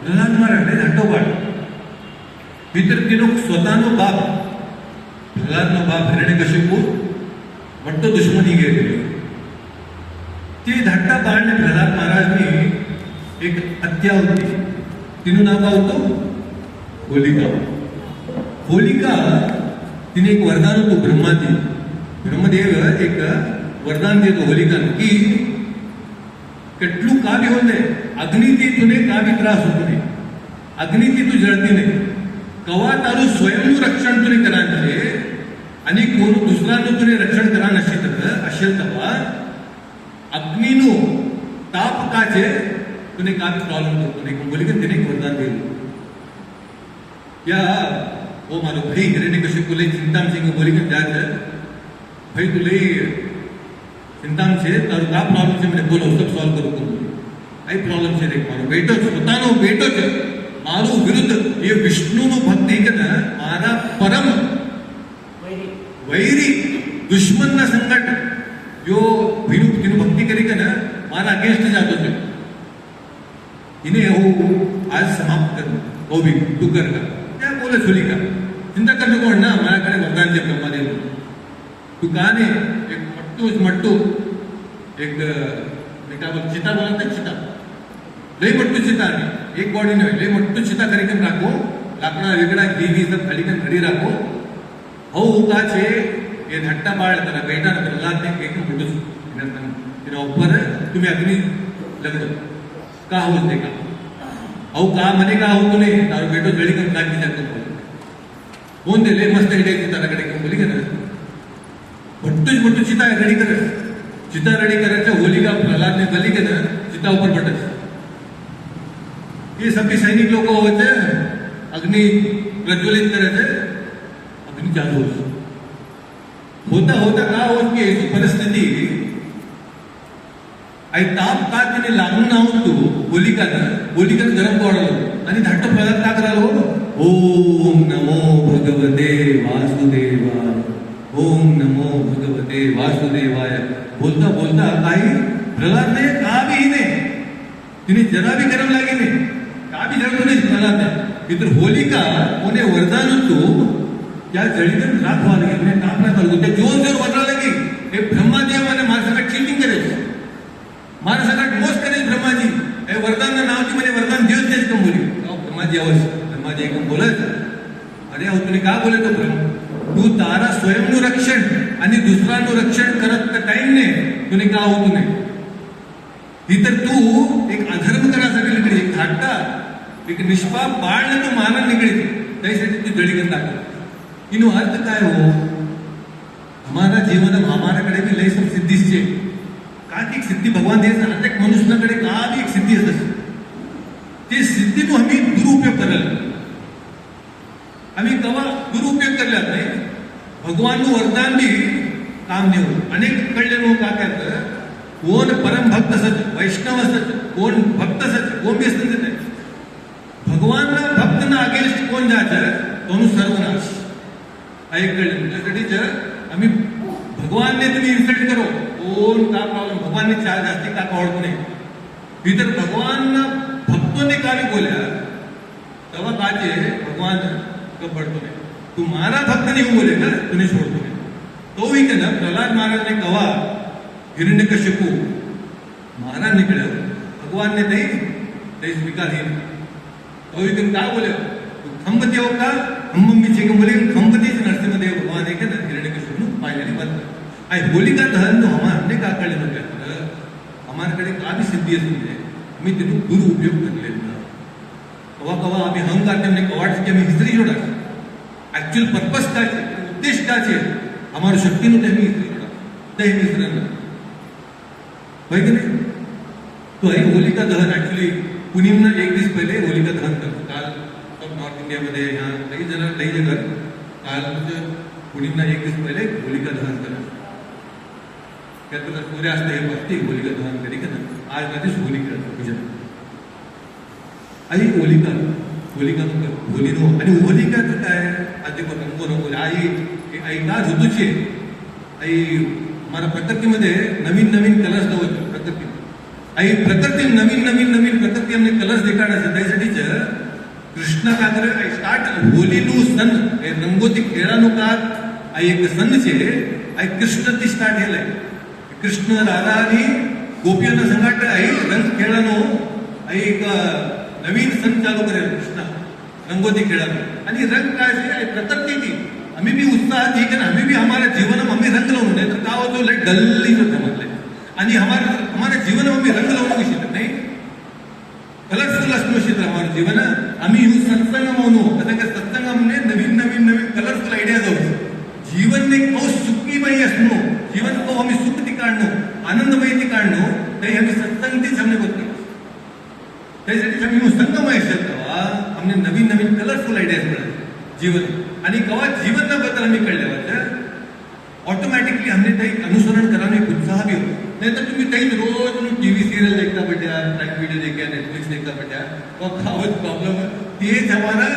प्रल्हाद महाराज धाटोबाळ भितर तिनो स्वतःनो बाप प्रल्हादनो बाप हिरण्यकशिपू मोठो दुश्मनी गेली ते धाकटा बाळने प्रल्हाद महाराजनी एक हत्या होती तिનું नाव काय होतं होलिका. होलिका तिने एक वरदान होतं ब्रह्मदेव एक वरदान देतो होलिकानं की કેટલું કાવ્ય હોને અગ્નિથી તુને કાવ્ય ત્રાસ હોતો નહીં અગ્નિથી તું જળતી નહીં કવા તારું સ્વયંનું રક્ષણ તુને કરાય છે અને કોણ દુસરાનું તુને રક્ષણ કરા નશી અશેલ તવા અગ્નિનું તાપ કા છે તુને કાવ્ય પ્રોબ્લેમ થતો નહીં બોલી કે તેને એક વરદાન દેલું या वो मानो भाई हिरण्यकशिपु लई चिंताम से बोली के जा भाई तू लई चिंताम से तारू का प्रॉब्लम से मैंने बोलो सब सॉल्व करू को आई प्रॉब्लम से देख मारो बेटो પોતાનો બેટો છે મારું વિરુદ્ધ એ વિષ્ણુનો ભક્ત છે ને મારા પરમ વૈરી દુશ્મનના સંકટ જો વિરુદ્ધ કિનો ભક્તિ કરી કે ને મારા અગેન્સ્ટ જાતો છે ઇને હું આજ સમાપ્ત કરું वो भी तू कर का क्या बोले होलिका चिंता करने को ना हमारा करे वरदान जे ब्रह्मदेव तू कहा ने एक मट्टू एक बेटा बोल चिता बोलते चिता लई मट्टू चिता नहीं एक बॉडी नहीं लई मट्टू चिता करके राखो लाकड़ा वेगड़ा घी सब खाली कर घड़ी राखो हो का छे ये धट्टा बाळ त्याला बेटा प्रल्हाद ने एक मोठं तेरा ऊपर तुम्ही अग्नि लगलो का होत नाही का अहो का म्हणे का हो तुने तारो बेटो जळी करून टाकी जातो कोण दिले मस्त हिडायची त्याकडे बोली का मोठं चिता रेडी कर चिता रेडी करायचं होलिका प्रल्हाद ने गली के ना चिता ऊपर पटत ये सभी सैनिक लोग होते अग्नि प्रज्वलित करायचे अग्नि चालू होता होता का होत की ऐसी परिस्थिती आई ताप का तिने लागून ना होतो होलिकानं गरम पडलो आणि धाटो प्रल्हाद का करालो ओम नमो भगवते वासुदेवाय ओम नमो भगवते वासुदेवाय बोलता बोलता काही प्रल्हाद ने का भी ने तिने जरा भी गरम लागे ने का भी जळतो नाही प्रल्हाद इतर होलिका कोने वरदान होतो त्या जळीतून राख व्हायला गेली ताप ना करतो ते जोर जोर वरला लगी हे ब्रह्मदेव आणि माणसाला चीटिंग करायचं मारा सगळ्यात मोस्ट करे ब्रह्माजी हे वरदान नाव की म्हणजे वरदान देव तेच कम बोली ब्रह्माजी अवश्य ब्रह्माजी एकम बोलत अरे अहो तुम्ही का बोले तो ब्रह्म तू तारा स्वयंનું રક્ષણ आणि दुसराનું રક્ષણ करत टाइम ने तुने का होतो नाही ही तर तू एक अधर्म करासाठी निघली एक धाकटा एक निष्पाप बाळने तू मारा निघली त्यासाठी तू जळीगन टाकला इनो अर्थ काय हो हमारा जीवन हमाराकडे भी लय सब सिद्धीस છે एक सिद्धी भगवान दे प्रत्येक मनुष्याकडे का एक सिद्धी असते ते सिद्धीनो आम्ही दुरुपयोग करायला आम्ही कवा दुरुपयोग करला नाही भगवानનું वरदान बी काम नाही होत अनेक कळले लोक काय करतात कोण परम भक्त असत वैष्णव असत कोण भक्त असत कोण बी असत नाही भगवानना भक्तना अगेन्स्ट कोण जायचं तो सर्वनाश ऐक कळले त्यासाठीच आम्ही भगवानने तुम्ही इन्सल्ट करो कोण का प्रॉब्लेम भगवान ने चार जास्ती का आवडतो नाही इतर भगवान भक्तों ने का भी बोल्या तवा काचे भगवान का पडतो नाही तू मारा भक्त नहीं बोले ना तूने छोड़तो नहीं तो ही कहना प्रल्हाद महाराज ने कहा हिरण्यकशिपु मारा निकल भगवान ने नहीं ते स्वीकार ही तो ही तुम का बोले खंबती हो का हम मी जे बोले खंबती नरसिंहदेव भगवान है ना हिरण्यकशिपु पाहिलेली बात आई होलिका दहन तो हमारे का कळले म्हटलं हमारकडे का भी सिद्धी असते आम्ही तेनो दुरुपयोग करले कवा कवा आम्ही अहंकार तेमने कवाट के आम्ही हिस्ट्री जोड़ा एक्चुअल पर्पस का है उद्देश्य का है हमारी शक्ति नो तेमी हिस्ट्री जोड़ा ते हिस्ट्री ना भाई कि नहीं तो आई होलिका दहन एक्चुअली पुणेमना एक दिवस पहिले होलिका दहन करतो काल सब नॉर्थ इंडिया मध्ये यहाँ लई जगह काल म्हणजे पुणेमना एक दिवस पहिले होलिका दहन करतो त्यातला सूर्यास्त हे बसते होलिका दहन करी का आज मध्ये होलिका पूजन आई होलिका होलीनो आणि होलिकाचं काय आधी नको नको आई आई का ऋतूची आई मला प्रकृतीमध्ये नवीन नवीन कलर्स नव्हते प्रकृती आई प्रकृती नवीन नवीन नवीन प्रकृती आमने कलर्स देखाडायचं त्यासाठीच કૃષ્ણ કાગરે સ્ટાર્ટ હોલીનું સન એ રંગોથી ખેડાનું કાર આ એક સન છે આ કૃષ્ણથી સ્ટાર્ટ થયેલા કૃષ્ણ રાધાની ગોપીઓના સંગાટ આ રંગ ખેડાનો આ એક નવીન સન ચાલુ કરેલો કૃષ્ણ रंगोती खेळायला आणि रंग काय आहे प्रकृतीची आम्ही बी उत्साह ठीक है ना आम्ही बी हमारे जीवन में आम्ही रंग लावून नाही तर का होतो लाईक डल्ली होते म्हटले आणि हमारे जीवन में आम्ही रंग लावून शकत नाही कलरफुल असणं शकत हमारे जीवन आम्ही यू सत्संग म्हणू कारण की सत्संग म्हणजे नवीन नवीन नवीन कलरफुल आयडिया जाऊ जीवन ने को सुखीमय असणं जीवन को आम्ही सुख ती काढणं आनंदमय ती काढणं ते आम्ही सत्संग तीच आम्ही बोलतो त्यासाठी आम्ही संगमय शकतो हमने नवीन नवीन कलरफुल आयडियाज मिळाले जीवन आणि कवा जीवनाबद्दल आम्ही कळल्यावर ऑटोमॅटिकली हमने काही अनुसरण कराने एक उत्साह भी होतो नाही तर तुम्ही काही रोज टीव्ही सिरियल देखता बैठा प्राइम वीडियो देखा नेटफ्लिक्स देखता बैठा तो खावत प्रॉब्लेम तेच हमारा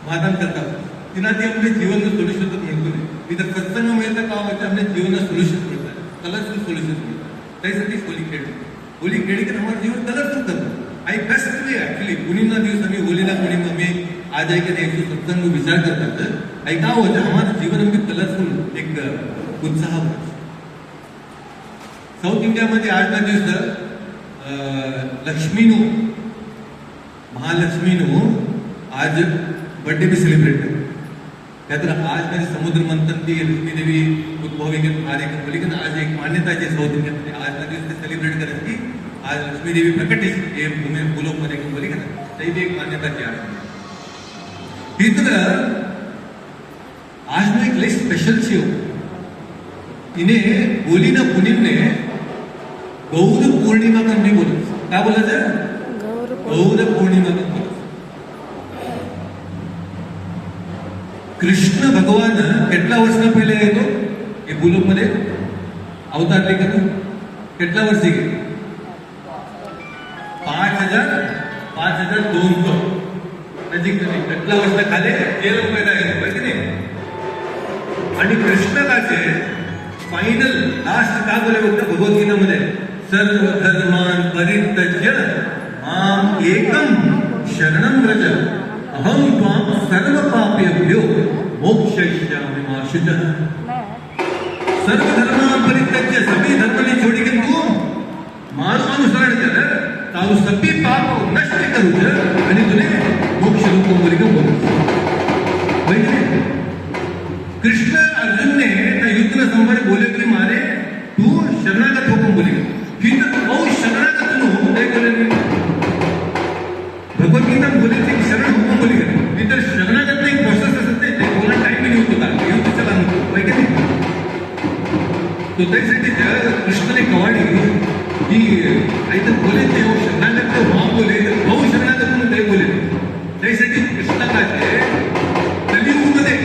मादान करतात तिना ते आपले जीवन सोल्युशन तर मिळतो नाही इतर सत्संग मिळतं का होतं आपल्या जीवनात सोल्युशन मिळतात कलरफुल सोल्युशन मिळतात त्यासाठी होली खेळी की हमारे जीवन कलरफुल करतो आई बेस्ट वे ऍक्च्युली कुणीना दिवस आम्ही होलीला कुणी आम्ही आज आहे की नाही सत्संग विचार करतात आई का होतं हमारे जीवन आम्ही कलरफुल एक उत्साह साऊथ इंडियामध्ये आजના દિવસ લક્ષ્મીનું મહાલક્ષ્મીનું आज बर्थडे भी सेलिब्रेट करतो त्यातर आज म्हणजे समुद्र मंथन ती लक्ष्मी देवी उद्भवी कार्यक्रम बोली की आज एक मान्यता आहे साऊथ इंडियामध्ये आजના દિવસ ते सेलिब्रेट करत की आज लक्ष्मी देवी प्रकट है भूमि भूलोक मध्ये बोली का तरी भी एक मान्यता जी आहे इतर आज में एक लई स्पेशल छे इन्हें बोली ना पुनीने गौर पूर्णिमा का नहीं बोला क्या बोला था गौर पूर्णिमा का बोला कृष्ण भगवान કેટલા વર્ષના પહેલા હતો એ ભૂલોક मध्ये अवतार लेकर કેટલા વર્ષે गेले 5200 नजीक नाही કેટલા વર્ષના ખાલે 13 पैदा आहे माहिती नाही आणि कृष्णाचे फायनल लास्ट का बोले बघता भगवद्गीतामध्ये सर्व धर्मान परित्यज्य माम एकम शरणं व्रज अहम त्वां सर्व पापेभ्यो मोक्षयिष्यामि मा शुचः सर्व धर्मान परित्यज्य सभी धर्म ने छोड़ी के तू मारो अनुसरण कर ताऊ सभी पाप नष्ट करू आणि तुने मोक्ष रूप बोली का बोल कृष्ण अर्जुन ने त्या युद्ध संबंध बोले की मारे तू शरणागत होकम बोली फिर ओ शरणागत नु ते बोले भगवद्गीता बोले की शरण होकम बोली इतर शरणागत एक प्रोसेस असते ते बोलना टाइम नाही होत होता युद्ध चला होय की नाही तो त्यासाठी कृष्ण ने कवाडी की आई तर बोले ते ओ शरणागत तो हां बोले ओ शरणागत नु ते बोले त्यासाठी कृष्ण काय कलियुगमध्ये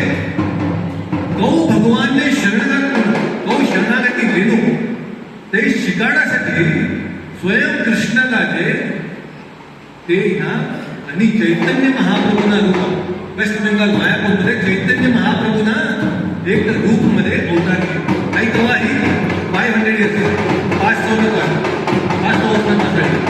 गौ भगवान ने शरणागती घेणू ते शिकाण्यासाठी स्वयं कृष्णाचे ते ह्या आणि चैतन्य महाप्रभूना रूप वेस्ट बेंगाल मायापूरमध्ये चैतन्य महाप्रभूना एक रूप मध्ये अवतार केले काही कवा ही 500 इयर्स 500 वर्षांसाठी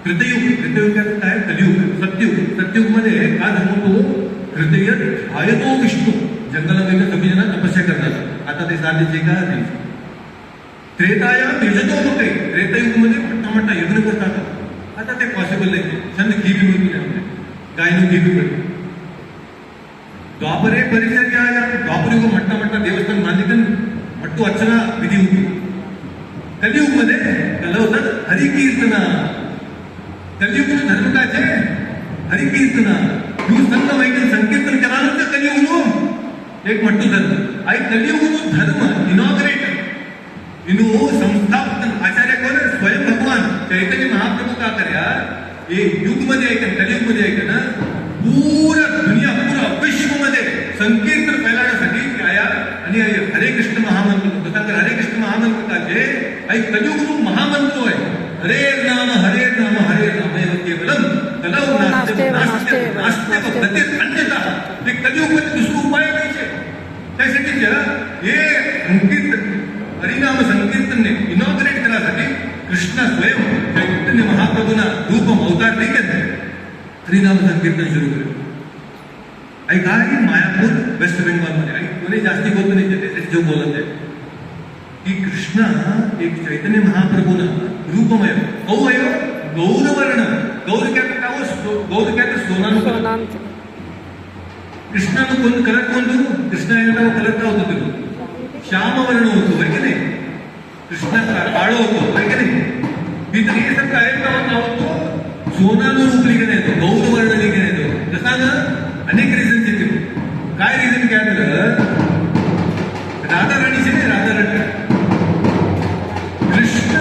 कृतयुग काय कलियुग सत्ययुग मध्ये काय सांगतो हृदय आयतो विष्णू जंगलामध्ये सगळी जण तपस्या करतात आता ते साधीचे का नाही त्रेताया यजतो होते त्रेतायुग मध्ये मोठा यज्ञ करतात आता ते पॉसिबल नाही छंद घी बी मिळतो गायनो घी बी मिळतो द्वापरे परिचर्याया द्वापरयुग मोठा देवस्थान बांधिकन मोठो अर्चना विधी होती कलियुग मध्ये कलवतात हरिकीर्तना कलियुग धर्म काय છે हरिकीर्तन यू संत वैकन संकीर्तन करानो ते कलियुग एक मट्टू धर्म आई कलियुग धर्म इनॉग्रेट इनु संस्थापन आचार्य कोण स्वयं भगवान चैतन्य महाप्रभु का कर्या ये युग मध्ये आहे कलियुग मध्ये आहे ना पूर्ण संकीर्तन फैलावण्यासाठी आया आणि हरे कृष्ण महामंत्र तथा हरे कृष्ण महामंत्राचे एक कलियुग महामंत्र आहे. हरे नाम हरे नाम हरे नाम एव केवलम तलव नास्ते नास्ते नास्ते गतीत अन्यथा. ते कलियुगमध्ये दुसरा उपाय नाही. त्यासाठी हे संकीर्तन हरिनाम संकीर्तनने इनॉग्रेट करासाठी कृष्ण स्वयं चैतन्य महाप्रभूना रूपम अवतार नाही केलं. हरिनाम संकीर्तन सुरू केलं. ऐका की मायापूर वेस्ट बेंगॉलमध्ये आणि कोणी जास्ती बोलत नाही त्याच्यासाठी जो बोलत आहे की कृष्ण एक चैतन्य महाप्रभूना रूपमय अवय गौरवर्ण गौर गौर क्या सोना कृष्णानं कोण कलर कोणतो कृष्ण यांना कलर का होतो तो श्यामवर्ण होतो बरं की नाही. कृष्ण काळो होतो बरं की नाही. ही तर हे सगळं आहे होतो सोनानं रूप लिखून येतो गौरवर्ण लिखून येतो. कसा ना अनेक रिझन येते. काय रिझन काय झालं राधा राणीचे नाही राधा राणी कृष्ण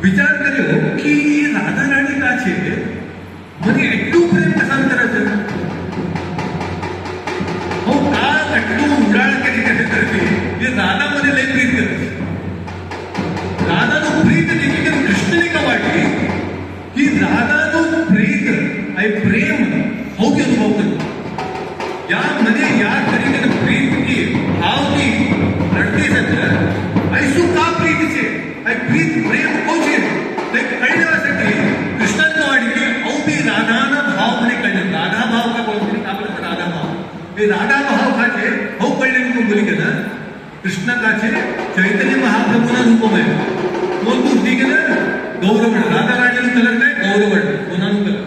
विचार કર્યો की राधा राणी का છે મને એટલું પ્રેમ પસંદ કરે છે. હું का એટલું ઉડાળ કરી કરે કરતી એ રાधा મને લઈ પ્રીત કરે છે. રાધાનો પ્રીત દેખી કે કૃષ્ણને કા વાટી की राधाનો પ્રીત એ પ્રેમ હો કે અનુભવ કરે. या મને याद કરીને પ્રીત की भाव की लड़ती सत्य ऐसू का प्रीत છે એ प्रीत प्रेम को છે ते कळण्यासाठी कृष्णाने वाटली औ बी राधाना भाव મને कळलं. राधा भाव का बोलते का बोलते राधा भाव हे राधा भाव का છે औ कळले को बोली के ना कृष्ण का છે चैतन्य महाप्रभूना रूपमय कोण बुद्धी के ना गौरवर्ण राधा राणीનું कलर काय गौरवर्ण कोणाનું कलर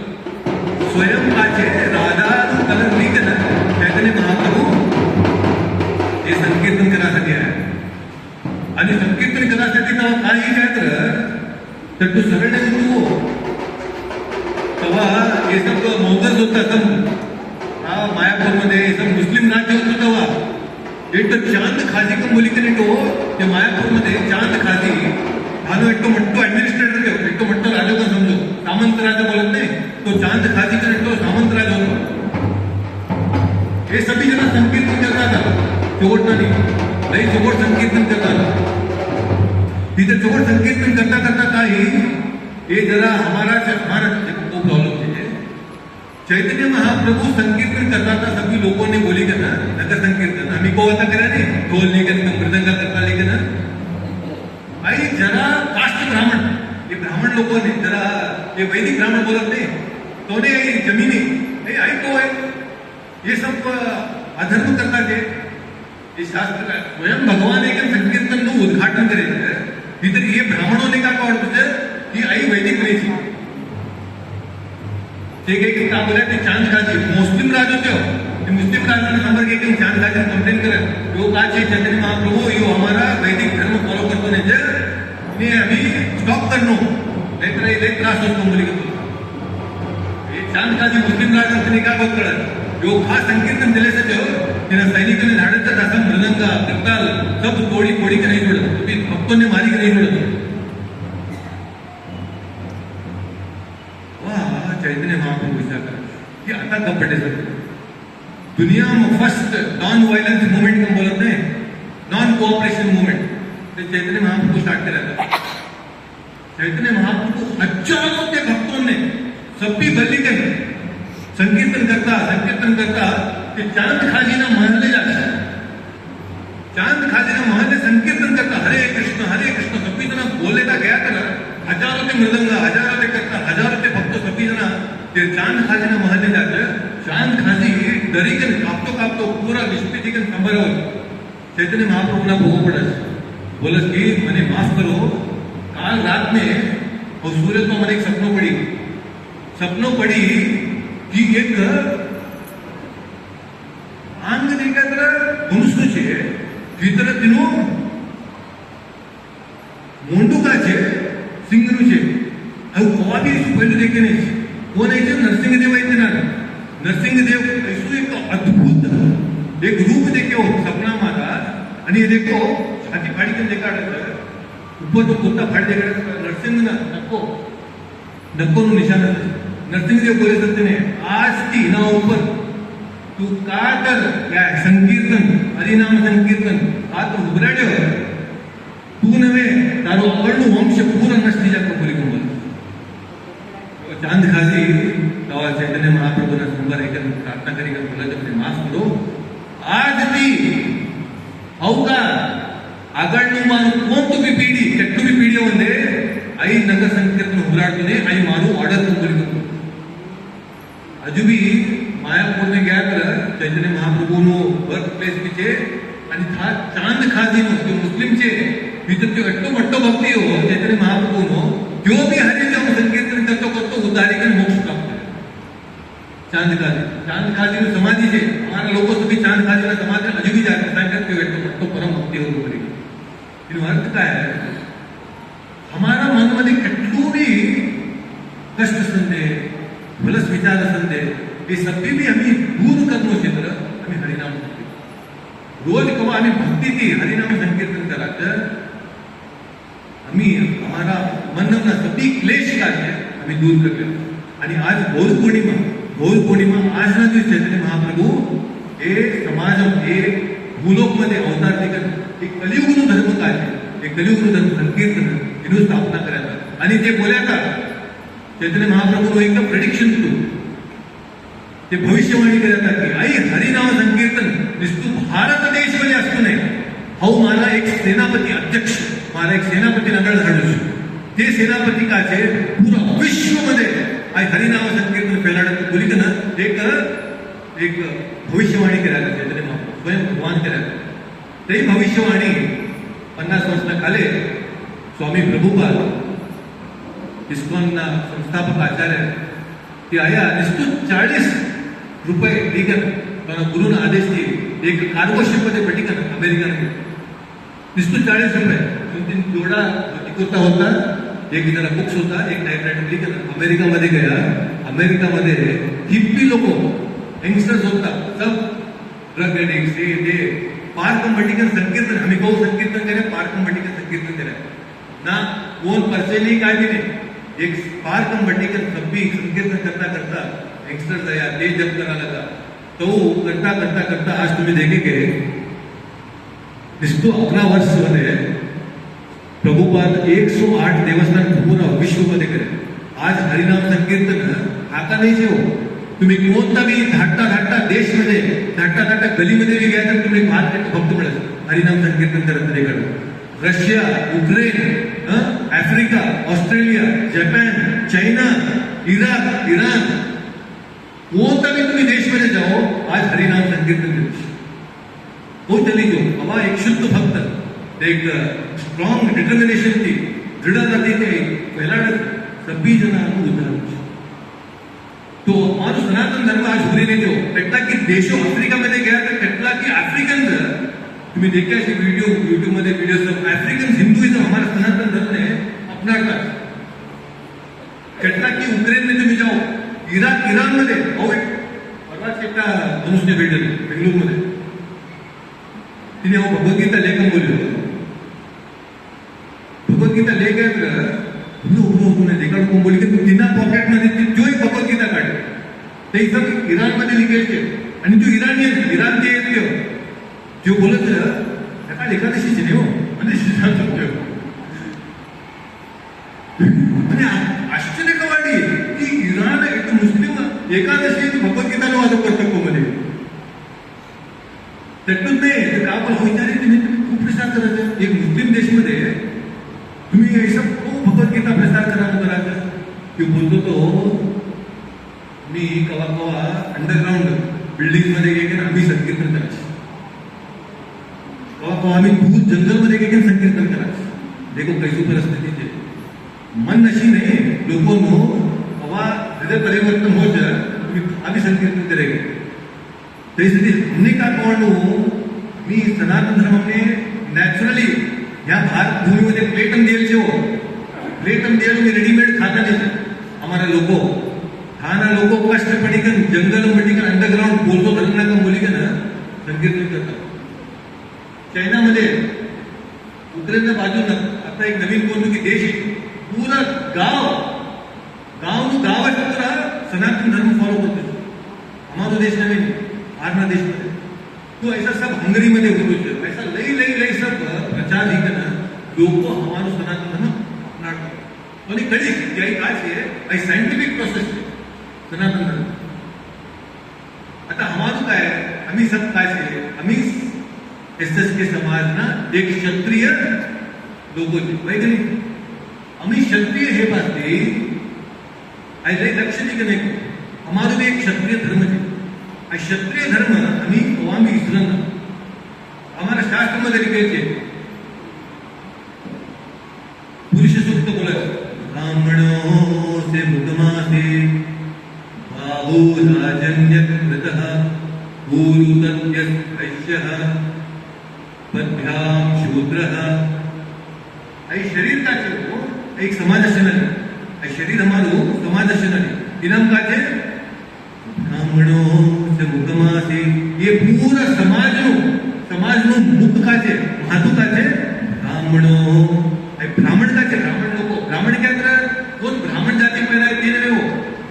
स्वयं का છે राधाનું कलर नाही के ना चैतन्य महाप्रभू हे संकीर्तन करासाठी आहे. आणि संकीर्तन करासाठी तेव्हा काही काय तर तू सरळ तू तेव्हा हे सगळं मोगल होता सम हा मायापूरमध्ये सब मुस्लिम राज्य होतं तेव्हा एक तर चांद खाजी पण बोली की तो ते मायापूरमध्ये चांद खाजी भानो एक तो म्हणतो ऍडमिनिस्ट्रेटर एक तो म्हणतो राजा पण समजो सामंत राजा बोलत नाही तो चांद खाजी कर तो सामंत राजा होतो. हे सभी जण संकीर्तन करतात शेवट नाही लई शेवट संकीर्तन करतात. तिथे शेवट संकीर्तन करता करता काही ये जरा हमारा तो प्रॉब्लम है. चैतन्य महाप्रभु संकीर्तन करता था सभी लोगों ने बोली का ना नगर संकीर्तन आम्ही को आता करा नहीं ढोल लेकर मृदंगा करता लेके ना आई जरा कास्ट ब्राह्मण ये ब्राह्मण लोगों ने जरा ये वैदिक ब्राह्मण बोलत नहीं तो ने जमीनी आई तो है ये सब अधर्म करता थे. ये शास्त्र स्वयं भगवान एक संकीर्तन નું ઉદ્ઘાટન કરે છે. इतर ये ब्राह्मणों ने का वाटतं છે की आई वैदिक नाही છે. ते काही का बोला ते चांद खाजी मुस्लिम राज होते ते मुस्लिम राजाने नंबर के चांद खाजी कंप्लेन करे यो का છે चैतन्य महाप्रभु यो हमारा वैदिक धर्म फॉलो करतो ने जे ने अभी स्टॉप करनो नाहीतर लई त्रास होतो बोली की हे चांद खाजी मुस्लिम राजाने का बघतळ यो खास संकीर्तन दिले से जो तेरा सैनिकांनी झाडाचा दासा मृदंगा करताल सब तोडी फोडी के नहीं छोड़त तुम्ही भक्तों ने मारी के नहीं छोड़त. चैतन्य महाप्रभू विचार करा की आता कपडे दुनिया में फर्स्ट नॉन वायलेंस मूवमेंट को बोलत नाही नॉन कोऑपरेशन मूवमेंट ते चैतन्य महाप्रभू स्टार्ट करा. चैतन्य महाप्रभू हजारों के भक्तों ने सभी बल्ली के संकीर्तन करता कि चांद खाजी ना महल जाता चांद खाजी ना महल संकीर्तन करता हरे कृष्ण सभी जना बोले था गया था हजारों के मृदंग हजारों के करता हजारों के भक्त सभी जना ते चांद खाजी ना महल जाते. चांद खाजी डरीकन कापतो पूरा निष्ठिकन संभर चैतन्य महाप्रभु ना भोग पड़ा बोलस की मने माफ करो काल रात में और सूरज में मैंने एक सपनों पड़ी कि एक आंग देखा तर मनुष्य છે ભીતર તેનું મોંડું કા છે સિંગનું છે હવે કોવા બી પહેલું દેખે નહીં કોણ છે નરસિંહદેવ అయితే ના નરસિંહદેવ ऐसू एक अद्भुत एक रूप देख्यो सपना माता आणि हे देखो छाती फाड़ी के देखा ऊपर तो कुत्ता फाड़ी देखा नरसिंह ना नको नो निशान नरसिंहदेव बोले सकते ने आज थी ना ऊपर तू का तर या संकीर्तन हरिनाम संकीर्तन का तर उघड्यावर तू नव्हे तारो अकळणू वंश पूर्ण नसतीच्या कबुली कुंबल चांद खाजी तेव्हा चैतन्य महाप्रभूना सोमवार एक प्रार्थना करी बोलायचं म्हणजे माफ करो आज ती अवका आगळणू मारू कोण तुम्ही पिढी केट्टुमी पिढी ಒಂದೇ आई नगर संकीर्तन उघडाडतोने आई मारू ऑर्डर कबुली करतो अजू भी मायापूर में गया तर चैतन्य महाप्रभूनो वर्क प्लेस पीछे आणि था चांद खाजी मुस्लिम चे भीतर जो अट्टो मट्टो भक्ती हो चैतन्य महाप्रभूनो जो भी हरिनाम संकीर्तन करतो उद्धारी के मोक्ष प्राप्त करे चांद खाजी समाधि है हमारा लोगों से भी चांद खाजी ना समाधि अजू भी जाते संकीर्तन के अट्टो मट्टो परम भक्ती हो बोली इन अर्थ काय है हमारा मन मध्ये કેટલું भी कष्ट संदे भलस विचार संदे ये सभी भी हमें दूर करनो क्षेत्र हमें हरिनाम रोज कवा हमें भक्ति थी हरिनाम संकीर्तन कराकर हमें हमारा मन ना सभी क्लेश का है हमें दूर कर ले आणि आज गौर पौर्णिमा आज ना जो चैतन्य महाप्रभू हे समाज हे भूलोक मध्ये अवतार लेकर एक कलियुग धर्म काय एक कलियुग धर्म संकीर्तन इनु स्थापना करायला आणि ते बोलायचा चैतन्य महाप्रभू एकदम प्रेडिक्शन तू ते भविष्यवाणी करतात की आई हरिनाम संकीर्तन निस्तू भारत देश मध्ये असतो नाही हो मला एक सेनापती अध्यक्ष मला एक सेनापती नगळ झाडू ते सेनापती काचे पूर्ण विश्व मध्ये आई हरिनाम संकीर्तन फैलाडत बोली का ना एक भविष्यवाणी करायला चैतन्य महाप्रभू स्वयं भगवान करायला ते भविष्यवाणी 50 वर्षाखाली स्वामी प्रभुपाद इस्कॉन संस्थापक आचार्य ते आया निस्तू 40 रुपये लेकर गुरुना आदेश दी एक कार्गोशिप मध्ये पटिकन अमेरिका निस्तू 40 रुपये जोड़ा टिकोता होता एक जरा बुक्स होता एक टाइपराइटर लेकर अमेरिका मध्ये गया अमेरिका मध्ये हिप्पी लोक यंगस्टर्स होता सब ड्रग एडिक्ट्स ये पार्क पटिकन संकीर्तन हमें को संकीर्तन करे पार्क पटिकन संकीर्तन करे ना कोण परसे नहीं काय भी नहीं एक पार्क पटिकन सभी संकीर्तन करता यंगस्टर्स आया ते जब करा लगा तो करता आज तुम्ही देखेंगे इसको 11 वर्ष मध्ये प्रभुपाद 108 देवस्थान पूर्ण विश्व मध्ये करे आज हरिनाम संकीर्तन आता नाही जे हो तुम्ही कोणता भी धाटता देश मध्ये धाटता गलीमध्ये भी गया तर तुम्ही भात फक्त मिळेल हरिनाम संकीर्तन करत रेकडे Russia Ukraine Africa Australia Japan China Iraq Iran कोणता भी तुम्ही देश मध्ये जाओ आज हरिनाम संकीर्तन करू हो चली जो हवा एक शुद्ध भक्त एक स्ट्रॉंग डिटर्मिनेशन थी दृढ़ता थी फैलाड़ सभी जना उदाहरण तो हमारा सनातन धर्म आज भूली नहीं दो कटला की देशों अफ्रीका मध्ये गया तर कटला की अफ्रीकन तुम्ही देखा वीडियो यूट्यूब मध्ये वीडियो सब अफ्रीकन हिंदुइज्म हमारा सनातन धर्म ने अपनाता कटला की यूक्रेन में तुम्ही जाओ ईरान मध्ये परवाच एका मनुष्य भेटले बेंगळूर मध्ये तिने भगवद्गीता लेखन बोललो भगवद्गीता लेखक देखा बोली की तिना पॉकेट मध्ये जो एक भगवद्गीता काढली ते एकदम इराण मध्ये लिखायचे आणि जो इराणियन इराण ते येतो जो बोलत त्याला एकादशीचे नाही हो म्हणजे आणि आश्चर्य का वाटली की इराण एक मुस्लिम एकादशी भगवद्गीता वाद करतो मध्ये त्यातून नाही का आपण विचारे तुम्ही खूप प्रसार करायचं एक मुस्लिम देशमध्ये तुम्ही ऐसा भगवद्गीता प्रसार करायचा की बोलतो तो मी कवा अंडरग्राउंड बिल्डिंग मध्ये गेले आम्ही संकीर्तन करायचं कवा आम्ही दूर जंगल मध्ये गेले संकीर्तन करायचं देखो कैसी परिस्थिती मन नशी नाही लोगों कवा हृदय परिवर्तन हो जाए आम्ही संकीर्तन करेंगे तरी हमने का कौन मी सनातन धर्म में नॅचरली या भारत भूमि मध्ये प्लेटन द्यायचे हो प्लेटन द्यायला मी रेडीमेड खाता नाही हमारा लोगों खाना लोगों कष्ट पडिकन जंगल पडिकन अंडरग्राउंड बोलतो धरना का बोलिकन संकीर्तन करतात चायना मध्ये उक्रेनच्या बाजूला आता एक नवीन बोलतो की देश पूरा गाव पूरा सनातन धर्म फॉलो करतो हमारा देश नवीन ना देश मध्ये तो ऐसा सब हंगरी मध्ये होतो ऐसा लई लई लई सब प्रचार ही करना लोग हमारो सनातन धर्म अपना आणि कधी काही काय आहे सायंटिफिक प्रोसेस सनातन धर्म आता हमारो काय आम्ही सब काय आहे आम्ही एसएसके समाज ना एक क्षत्रिय लोक वैगणी आम्ही क्षत्रिय हे पाहते ऐसे लक्ष दिलं नाही हमारो एक क्षत्रिय धर्म है क्षत्रिय धर्म आम्ही कवामी विसरन हमारा शास्त्र मध्ये लिखायचे पुरुष सूक्त बोलत ब्राह्मणो से मुखमासे बाहु राजन्यकृतः पूरुतस्य वैश्यः पद्भ्याम शूद्रः आई शरीर का हो एक समाज असणार शरीर हमारो समाज असणार इनाम का थे ब्राह्मणों से मुखमा से ये पूरा समाज नो मुख का थे माधु का थे ब्राह्मणों ब्राह्मण का थे ब्राह्मण लोग ब्राह्मण क्या कर कौन ब्राह्मण जाति पैदा तीन में हो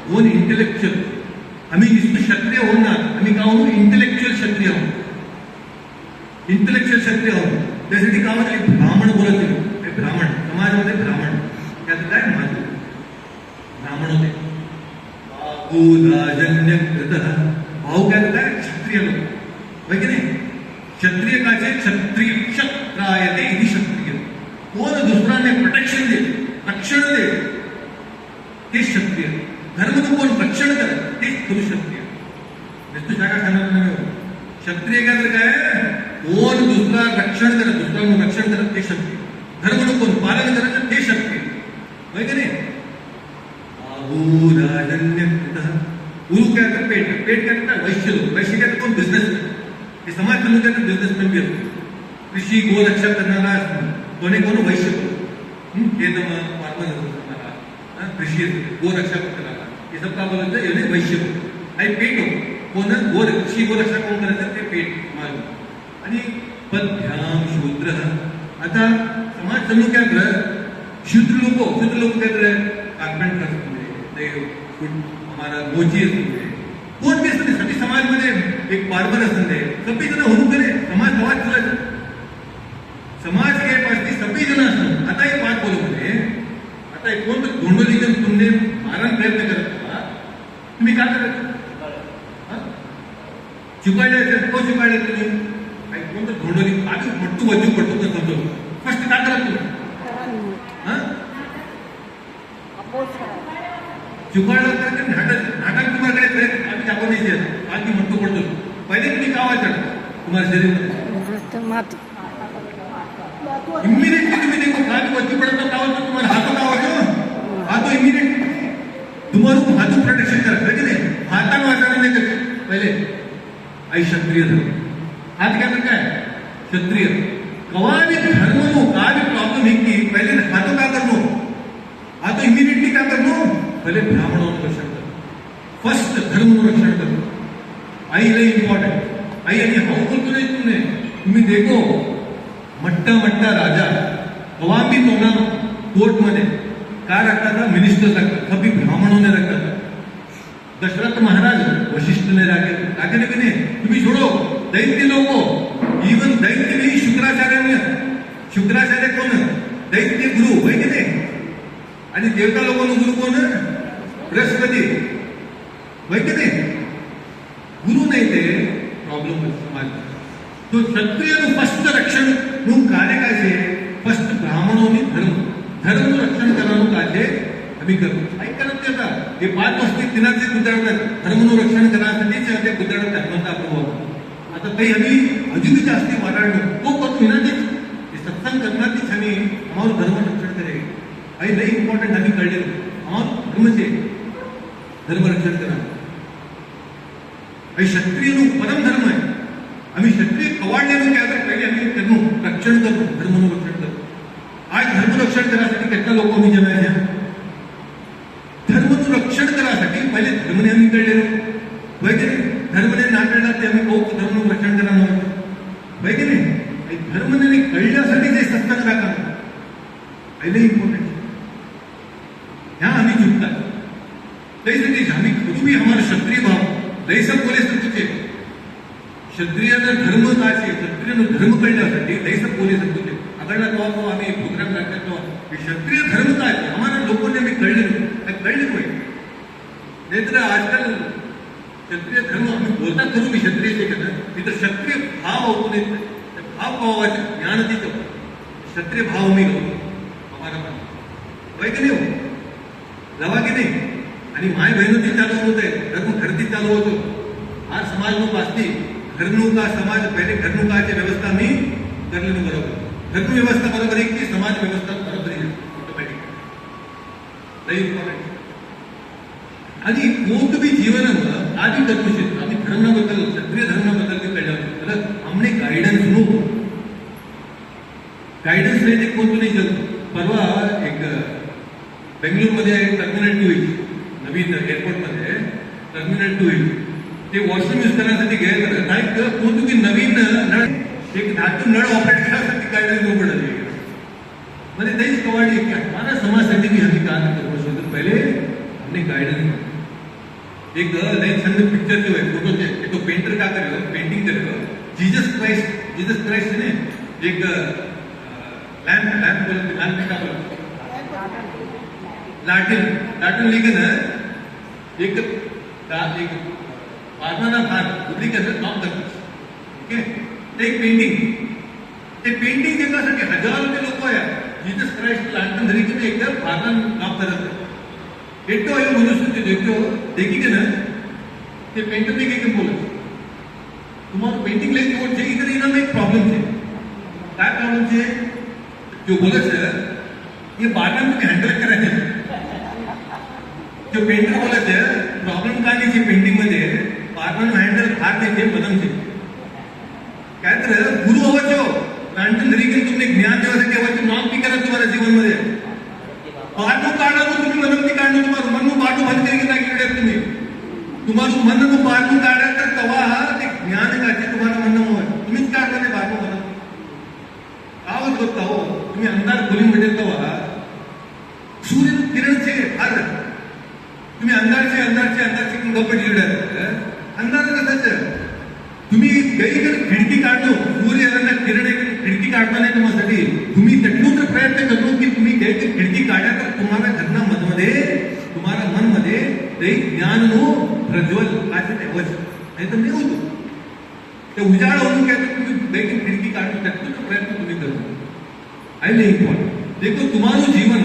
कौन इंटेलेक्चुअल आम्ही नुसतं क्षत्रिय होणार आम्ही का हो इंटेलेक्चुअल क्षत्रिय हो इंटेलेक्चुअल क्षत्रिय हो त्यासाठी का म्हणजे ब्राह्मण बोलत ब्राह्मण समाजामध्ये ब्राह्मण त्यात काय माधु ब्राह्मण होते भाऊ क्या होता है क्षत्रिय लोग वही नहीं क्षत्रिय का क्षत्रिय क्षत्रायते इति क्षत्रिय कौन दूसरा ने प्रोटेक्शन दे रक्षण दे ते क्षत्रिय धर्म को कौन रक्षण करे ते खरु क्षत्रिय वस्तु शाखा सनातन में हो क्षत्रिय का काय कौन दूसरा रक्षण करे दूसरा नु रक्षण करे ते क्षत्रिय धर्म नु कौन पालन करे ते क्षत्रिय वही की नहीं गुरु क्या करता पेट पेट क्या करता वैश्य लोग वैश्य क्या कौन बिजनेसमैन ये समाज में क्या बिजनेसमैन भी होते कृषि गो रक्षा करना कोने कोण वैश्य खेतम फार्मर कृषि गो रक्षा करना ये सब का बोलते हैं वैश्य आई पेट हो कोण गो कृषि गो रक्षा कोण करायचं ते पेट माल आणि पद्भ्याम शूद्र आता समाज समूह क्या कर शूद्र लोग क्या कर कारपेंटर हमारा मोची कोण बी असते सभी समाज मध्ये एक बार्बर असते सभी जण होऊन करे समाज समाज चालायचं समाज के पास सभी जण असतात आता एक बात बोलू म्हणजे आता एक कोण धोंडोलीजन तुमने मारण प्रयत्न करत होता तुम्ही काय करायचं चुकायला को चुकायला तुम्ही काही कोणतं धोंडोली आधी मट्टू वजू पडतो तर समजतो फर्स्ट काय करत तुम्ही चुकायला तर नाटक तुम्हारे आम्ही आपण नाही आधी म्हणतो पडतो पहिले तुम्ही का वाचाल तुम्हाला शरीर इमिडिएटली तुम्ही देखो हात वरती पडतो का वाटतो तुम्हाला हात का वाटतो हात इमिडिएट तुम्हाला हात प्रोटेक्शन करा की नाही हाताने वाचायला नाही का पहिले आई क्षत्रिय धर्म हात काय क्षत्रिय कवा भी धर्म नो का भी प्रॉब्लम है कि पहले हाथों का करनो हाथों इमिडिएटली क्या करनो पहले ब्राह्मणों रक्षण करो फर्स्ट धर्म रक्षण करो आई लई इम्पॉर्टंट आई आणि हाऊ बोलतो नाही तुम्ही देखो मट्टा राजा कवा भी तो ना कोर्ट मध्ये काय रखता मिनिस्टर रखता सभी ब्राह्मणों ने रखता दशरथ महाराज वशिष्ठ ने राखे नहीं तुम्ही छोड़ो दैत्य लोगों इवन दैत्य भी शुक्राचार्य कोण दैत्य गुरु वही की नाही आणि देवता लोकांना गुरु कोण बृहस्पती वही की नाही गुरु नाही ते प्रॉब्लेम समाज तो क्षत्रिय फर्स्ट रक्षण નું કાર્ય काय છે ફર્સ્ટ બ્રાહ્મણોની ધર્મનું રક્ષણ કરવાનું કાર્ય आम्ही करतो काही करत नाही आता हे 5 वस्ती दिनाचे गुजरतात धर्मનું रक्षण करण्यासाठीच ते गुजरतात धर्माचा प्रभाव आता काही आम्ही अजून जास्ती वाढवणं तो करतो विनातीच हे सत्संग करण्यातच आम्ही आम्हाला धर्म रक्षण करेल काही लई इम्पॉर्टंट आम्ही कळले आम्हाला धर्मचे धर्म रक्षण करा हे क्षत्रियનું परम धर्म आहे आम्ही क्षत्रिय कवाडलेलं काय तर पहिले आम्ही त्यांનું रक्षण करतो धर्मનું रक्षण करतो आज धर्म रक्षण करण्यासाठी કેટલા લોકો आम्ही जमाया धर्मનું रक्षण करण्यासाठी पहिले धर्मने आम्ही कळलेलो वगैरे धर्मने ना कळला ते आम्ही बहुत धर्मનું रक्षण करणार वगैरे धर्मने कळण्यासाठी जे सत्संग राखा पहिले इम्पॉर्टंट ह्या आम्ही चुकतात तैसे आम्ही कधी भी हमारा क्षत्रिय भाव लई सब बोले सब कुछ क्षत्रियानं धर्म काचे क्षत्रियानं धर्म कळण्यासाठी दैस पोलीस होते अगडला तो आम्ही प्रोग्राम करतो क्षत्रिय धर्म काय आम्हाला लोकांनी आम्ही कळले नाहीतर आजकाल क्षत्रिय धर्म आम्ही बोलता करू मी क्षत्रिय का मी तर क्षत्रिय भाव होतो नाही भाव भावाचे ज्ञान तिथं क्षत्रिय भाव मी होतो आम्हाला होय की नाही हो रवा की नाही आणि माय बहिणती चालू होत आहे धर्म घरती चालू होतो हा समाजमुख असती घरनु का समाज पहिले घरनुकाची व्यवस्था मी करलेली बरोबर घरनु व्यवस्था बरोबर आहे की समाज व्यवस्था बरोबर आहे ऑटोमॅटिक लई इम्पॉर्टंट आणि कोणतं बी जीवन आधी करू शकतो आम्ही धर्माबद्दल क्षत्रिय धर्माबद्दल मी कळलं तर आमने गायडन्स नो गायडन्स नाही ते कोणतं नाही जगतो परवा एक बेंगलोरमध्ये टर्मिनल 2 नवीन एअरपोर्टमध्ये टर्मिनल 2 ते वॉशरूम यूज करण्यासाठी गेलं नाही कोणतं की नवीन नळ एक धातू नळ ऑपरेट करण्यासाठी गायडन्स नो पडत म्हणजे तेच कवाडी की हमारा समाजसाठी भी हमें काम करना चाहिए पहले हमने गाइडेंस एक नई छंद पिक्चर जो है फोटो से तो पेंटर का करेगा पेंटिंग करेगा जीसस क्राइस्ट ने एक लैंप बोलते लैंप का बोलते लाटिन लेकिन एक पारमाना भार बुद्धि के अंदर काम करते ओके एक पेंटिंग करण्यासाठी हजारो लोक आहे जीसस क्राइस्ट लांटन धरी की एकदम पारमान काम करत એટલો એવો મનુષ્ય દેખ્યો देखी के ना તે પેન્ટર ને કે બોલે તમારું પેઇન્ટિંગ લેકે વોટ છે इधर इना में एक प्रॉब्लम है क्या प्रॉब्लम है जो बोले सर ये बारन को हैंडल करायचे जो पेंटर बोले सर प्रॉब्लम का नहीं है पेंटिंग मध्ये बारन हैंडल हाथ में थे बदम से काय तर गुरु अवचो लांटन धरी की तुमने ज्ञान देवासाठी अवचो नाम भी करा तुम्हारा जीवन मध्ये बाटू काढा तुम्ही मनमती काढणं तुम्हाला मनू बाटू बंद करी लागले तुम्ही तुम्हाला मनू बाटू काढा तर तवा ते ज्ञान काढते तुम्हाला म्हणणं होय तुम्हीच काढलं नाही बाटू म्हणत आवाज बघता हो तुम्ही अंधार खोलीमध्ये तवा सूर्य किरणचे फार तुम्ही अंधारचे गप्प जिरड्या अंधार कसाच तुम्ही काही खिडकी काढलो सूर्य किरण खिडकी काढता नाही तुम्हासाठी तुम्ही तेटलून तर प्रयत्न करतो की तुम्ही खिडकी काढा तर तुम्हाला घटना मध्ये तुम्हाला मन मध्ये ते ज्ञान नो प्रज्वल असं ठेवायचं नाही तर नाही होतो ते उजाळ होऊन काय तर तुम्ही काही खिडकी काढतो तेटलून प्रयत्न तुम्ही करतो आहे नाही इम्पॉर्टंट देखो तुम्हारो जीवन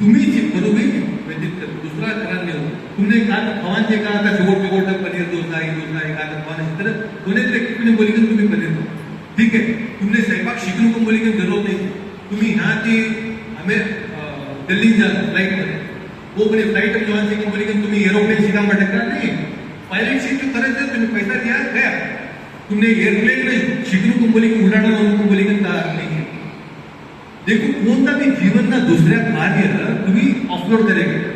तुम्ही बरोबर व्यतीत कर दुसरा करा नाही तुमने का खवांचे का आता शेवट पनीर डोसा है का खवाने तर कोणीतरी तुम्ही बोलिकन तुम्ही पनीर ठीक आहे तुमने स्वयंपाक शिकून पण बोलिकन जरूरत नाही तुम्ही ह्या ती आम्ही दिल्ली जा फ्लाइट मध्ये वो बने फ्लाइट में जवान से बोलिकन तुम्ही एरोप्लेन शिका भटकता नहीं पायलट सीट करायचं तुम्ही पैसा दिया गया तुमने एयरप्लेन में शिकून पण बोलिकन उडाणं म्हणून बोलिकन का नहीं देखो कोणता भी जीवन ना दुसऱ्या कार्य तुम्ही ऑफलोड करेगा